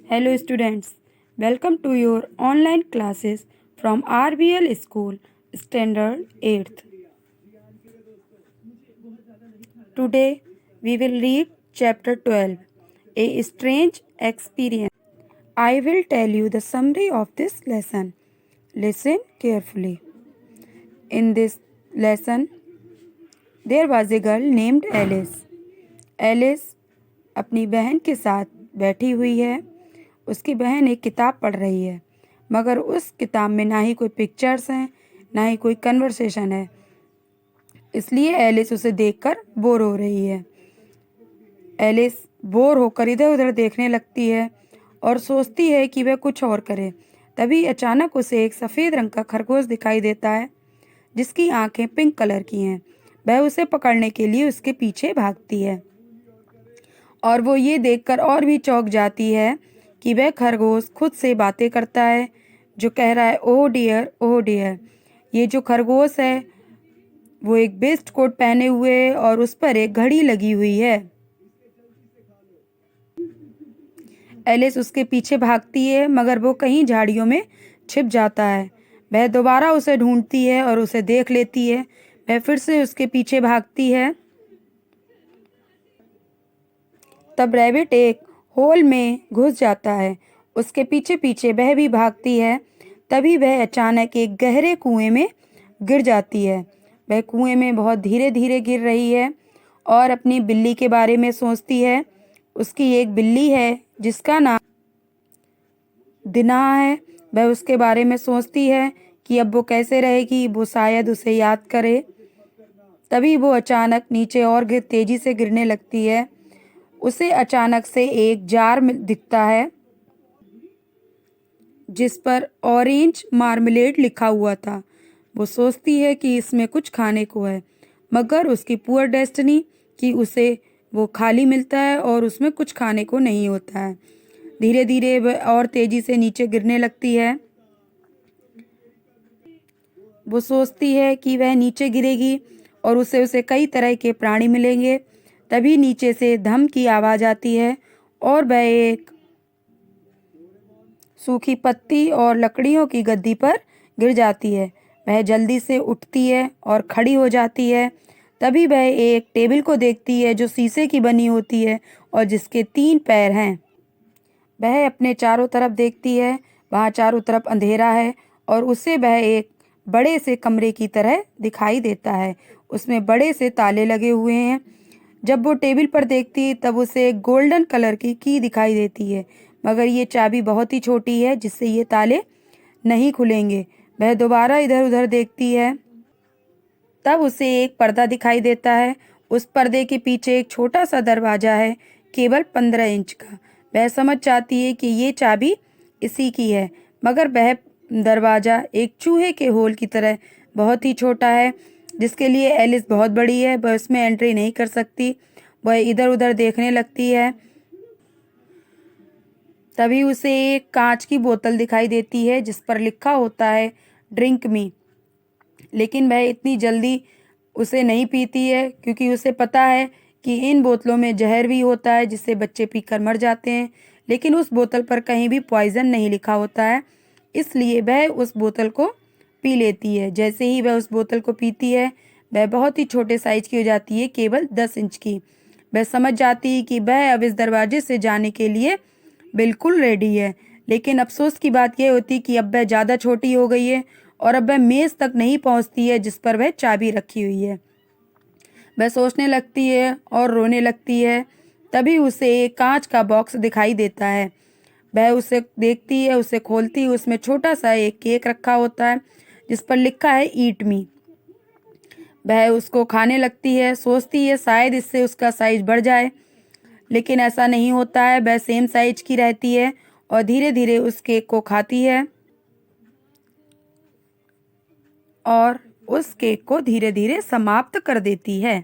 Hello students, welcome to your online classes from RBL School Standard 8th. Today we will read chapter 12, A Strange Experience. I will tell you the summary of this lesson. Listen carefully. In this lesson, there was a girl named Alice. Alice अपनी बहन के साथ बैठी हुई है। उसकी बहन एक किताब पढ़ रही है, मगर उस किताब में ना ही कोई पिक्चर्स हैं, ना ही कोई कन्वर्सेशन है। इसलिए एलिस उसे देखकर बोर हो रही है। एलिस बोर होकर इधर उधर देखने लगती है और सोचती है कि वह कुछ और करे। तभी अचानक उसे एक सफ़ेद रंग का खरगोश दिखाई देता है, जिसकी आंखें पिंक कलर की हैं। वह उसे पकड़ने के लिए उसके पीछे भागती है और वो ये देखकर और भी चौंक जाती है कि वह खरगोश खुद से बातें करता है, जो कह रहा है, ओह डियर, ओह डियर। ये जो खरगोश है वो एक वेस्ट कोट पहने हुए है और उस पर एक घड़ी लगी हुई है। एलिस उसके पीछे भागती है, मगर वो कहीं झाड़ियों में छिप जाता है। वह दोबारा उसे ढूंढती है और उसे देख लेती है। वह फिर से उसके पीछे भागती है। तब रैबिट एक होल में घुस जाता है। उसके पीछे पीछे वह भी भागती है। तभी वह अचानक एक गहरे कुएं में गिर जाती है। वह कुएं में बहुत धीरे धीरे गिर रही है और अपनी बिल्ली के बारे में सोचती है। उसकी एक बिल्ली है जिसका नाम दिना है। वह उसके बारे में सोचती है कि अब वो कैसे रहेगी, वो शायद उसे याद करे। तभी वो अचानक नीचे और तेजी से गिरने लगती है। उसे अचानक से एक जार दिखता है जिस पर ऑरेंज मार्मलेड लिखा हुआ था। वो सोचती है कि इसमें कुछ खाने को है, मगर उसकी पुअर डेस्टिनी कि उसे वो खाली मिलता है और उसमें कुछ खाने को नहीं होता है। धीरे धीरे वह और तेजी से नीचे गिरने लगती है। वो सोचती है कि वह नीचे गिरेगी और उसे कई तरह के प्राणी मिलेंगे। तभी नीचे से धम की आवाज़ आती है और वह एक सूखी पत्ती और लकड़ियों की गद्दी पर गिर जाती है। वह जल्दी से उठती है और खड़ी हो जाती है। तभी वह एक टेबल को देखती है जो शीशे की बनी होती है और जिसके 3 पैर हैं। वह अपने चारों तरफ देखती है। वहाँ चारों तरफ अंधेरा है और उसे वह एक बड़े से कमरे की तरह दिखाई देता है। उसमें बड़े से ताले लगे हुए हैं। जब वो टेबल पर देखती है तब उसे एक गोल्डन कलर की दिखाई देती है, मगर ये चाबी बहुत ही छोटी है जिससे ये ताले नहीं खुलेंगे। वह दोबारा इधर उधर देखती है। तब उसे एक पर्दा दिखाई देता है। उस पर्दे के पीछे एक छोटा सा दरवाज़ा है, केवल 15 इंच का। वह समझ जाती है कि ये चाबी इसी की है, मगर वह दरवाज़ा एक चूहे के होल की तरह बहुत ही छोटा है, जिसके लिए एलिस बहुत बड़ी है। वह उसमें एंट्री नहीं कर सकती। वह इधर उधर देखने लगती है। तभी उसे एक कांच की बोतल दिखाई देती है जिस पर लिखा होता है ड्रिंक मी। लेकिन वह इतनी जल्दी उसे नहीं पीती है, क्योंकि उसे पता है कि इन बोतलों में जहर भी होता है जिससे बच्चे पीकर मर जाते हैं। लेकिन उस बोतल पर कहीं भी पॉइजन नहीं लिखा होता है, इसलिए वह उस बोतल को पी लेती है। जैसे ही वह उस बोतल को पीती है, वह बहुत ही छोटे साइज की हो जाती है, केवल 10 इंच की। वह समझ जाती है कि वह अब इस दरवाजे से जाने के लिए बिल्कुल रेडी है। लेकिन अफसोस की बात यह होती कि अब वह ज़्यादा छोटी हो गई है और अब वह मेज़ तक नहीं पहुंचती है जिस पर वह चाबी रखी हुई है। वह सोचने लगती है और रोने लगती है। तभी उसे एक कांच का बॉक्स दिखाई देता है। वह उसे देखती है, उसे खोलती है। उसमें छोटा सा एक केक रखा होता है जिस पर लिखा है ईट मी। वह उसको खाने लगती है। सोचती है शायद इससे उसका साइज बढ़ जाए, लेकिन ऐसा नहीं होता है। वह सेम साइज की रहती है और धीरे धीरे उस केक को खाती है और उस केक को धीरे धीरे समाप्त कर देती है।